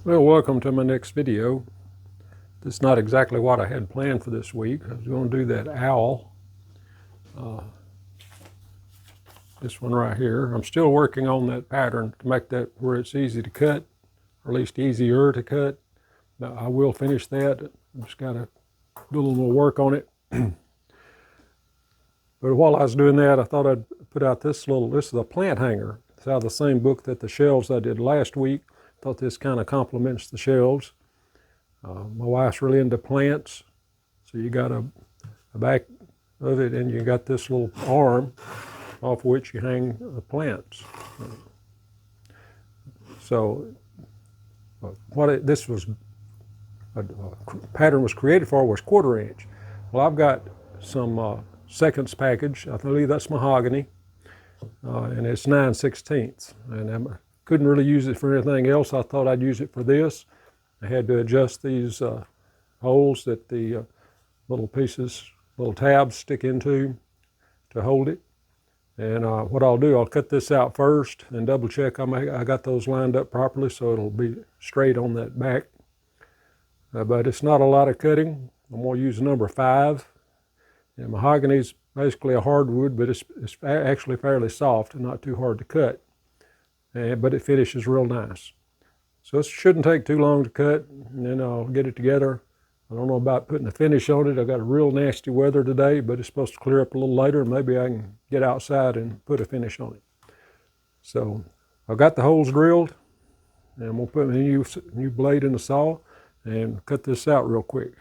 Well, welcome to my next video. This is not exactly what I had planned for this week. I was going to do that owl. This one right here. I'm still working on that pattern to make that where it's easy to cut, or at least easier to cut. Now, I will finish that. I just got to do a little more work on it. But while I was doing that, I thought I'd put out this is a plant hanger. It's out of the same book that the shelves I did last week. Thought this kind of complements the shelves. My wife's really into plants, so you got a back of it, and you got this little arm off which you hang the plants. So this pattern was created for was 1/4 inch. Well, I've got some seconds package. I believe that's mahogany, and it's 9/16, and I couldn't really use it for anything else. I thought I'd use it for this. I had to adjust these holes that the little tabs stick into to hold it. And what I'll do, I'll cut this out first and double check I got those lined up properly so it'll be straight on that back. But it's not a lot of cutting. I'm going to use number 5. And mahogany is basically a hardwood, but it's actually fairly soft and not too hard to cut. But it finishes real nice. So it shouldn't take too long to cut, and then I'll get it together. I don't know about putting a finish on it. I've got a real nasty weather today, but it's supposed to clear up a little later, and maybe I can get outside and put a finish on it. So I've got the holes drilled, and I'm going to put a new blade in the saw and cut this out real quick.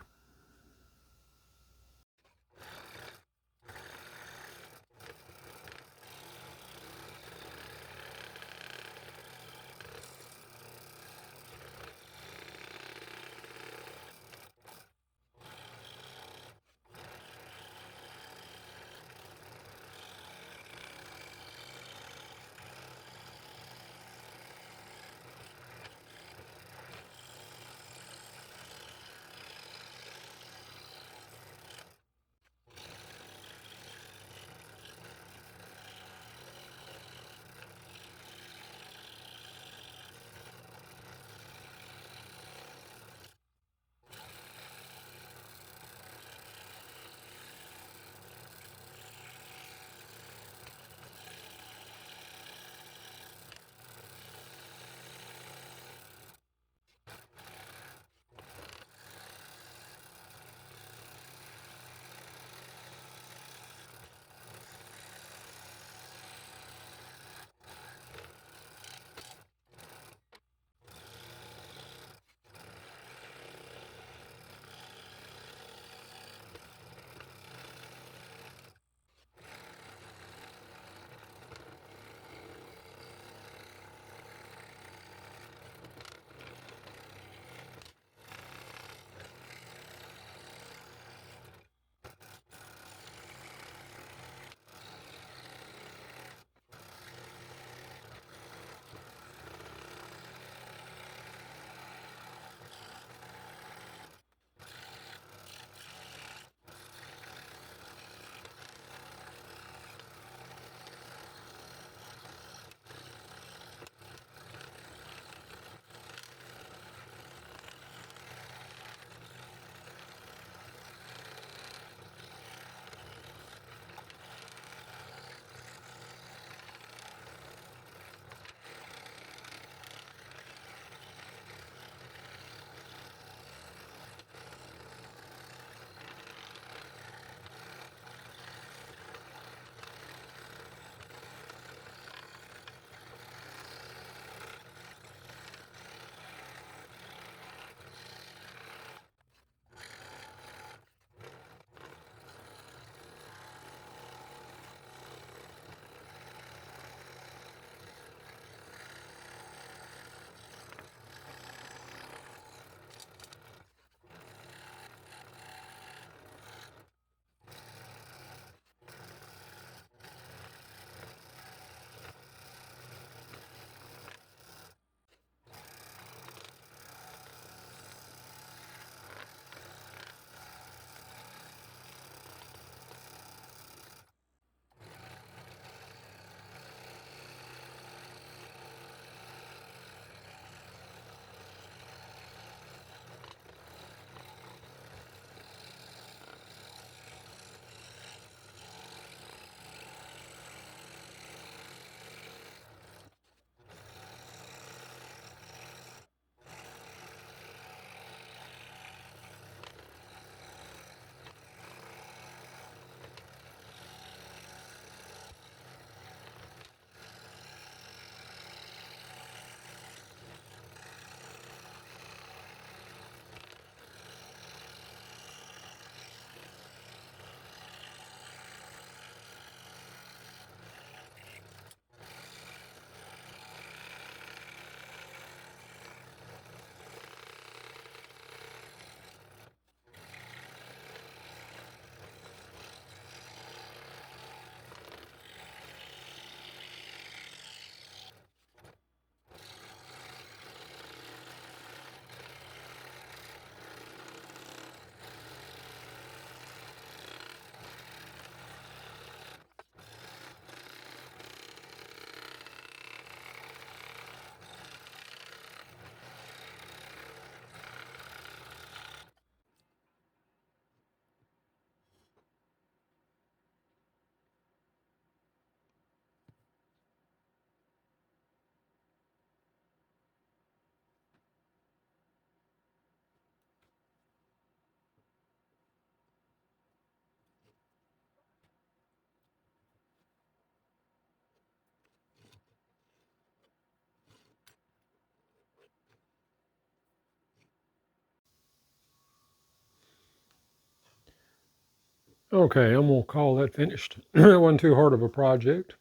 Okay, I'm gonna call that finished. It wasn't too hard of a project.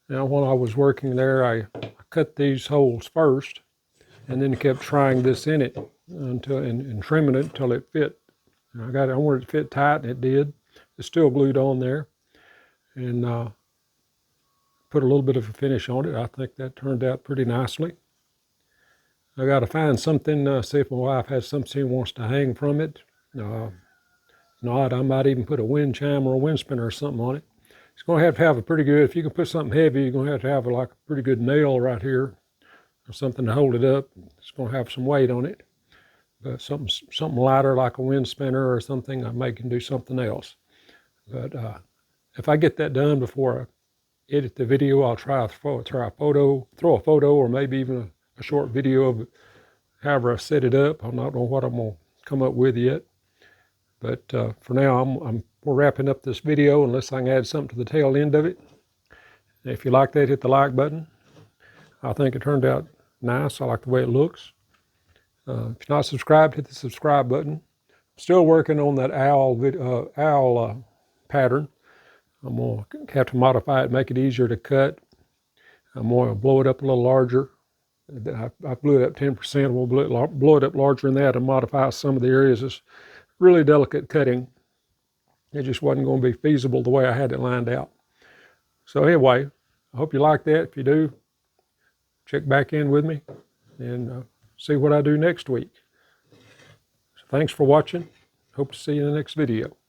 Now, while I was working there, I cut these holes first, and then kept trying this in it until and trimming it until it fit. And I wanted it to fit tight, and it did. It's still glued on there, and put a little bit of a finish on it. I think that turned out pretty nicely. I got to find something, see if my wife has something she wants to hang from it. Not, I might even put a wind chime or a wind spinner or something on it. It's going to have a pretty good, if you can put something heavy, you're going to have like a pretty good nail right here or something to hold it up. It's going to have some weight on it. But something lighter like a wind spinner or something, I may can do something else. But if I get that done before I edit the video, I'll try a photo, throw a photo, or maybe even a short video of however I set it up. I don't know what I'm going to come up with yet. But for now, we're wrapping up this video unless I can add something to the tail end of it. If you like that, hit the like button. I think it turned out nice. I like the way it looks. If you're not subscribed, hit the subscribe button. I'm still working on that owl pattern. I'm going to have to modify it, make it easier to cut. I'm going to blow it up a little larger. I blew it up 10%. We'll blow it up larger than that and modify some of the areas. It's really delicate cutting. It just wasn't going to be feasible the way I had it lined out. So anyway, I hope you like that. If you do, check back in with me and see what I do next week. So thanks for watching. Hope to see you in the next video.